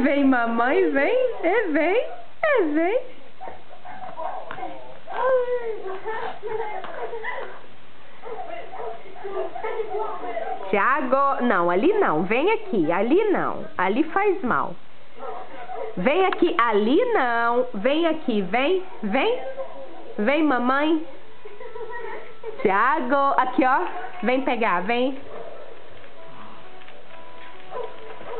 Vem mamãe, vem, vem. Tiago, não, ali não, vem aqui, ali não, ali faz mal. Vem aqui, ali não, vem aqui, vem, mamãe. Tiago, aqui ó, vem pegar, vem.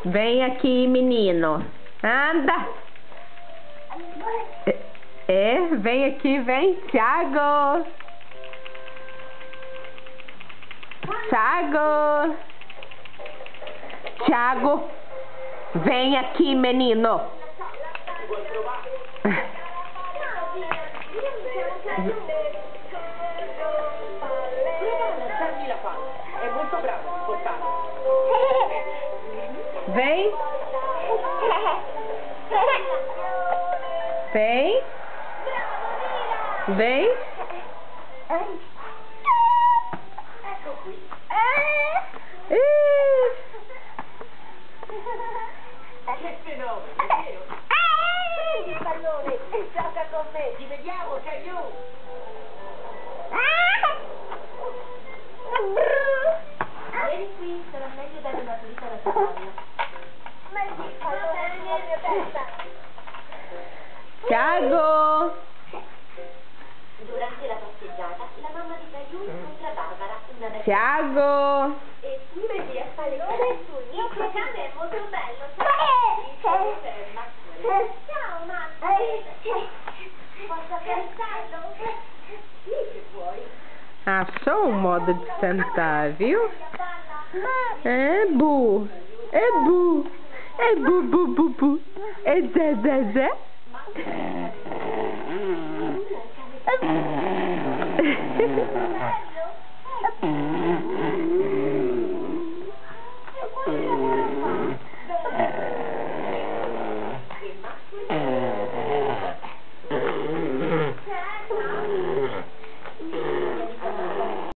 Vem aqui, menino, anda. Vem aqui, vem, Tiago. Tiago, vem aqui, menino. Vem. Che fenomeno, vero? Pallone, gioca con me, ci vediamo, Caillou! Vieni qui, sarà meglio dare una pulita alla tua donna. Ma il pallone è la mia testa! Tiago! Durante la passeggiata, la mamma di Caillou incontra Barbara, una vecchia. Tiago! Eppure via pallone sul mio cane è molto bello. Ciao mamma. Posso pensarlo? Sì, se puoi. Achou um modo de sentar, viu? É bu. Bu, bu. É zé.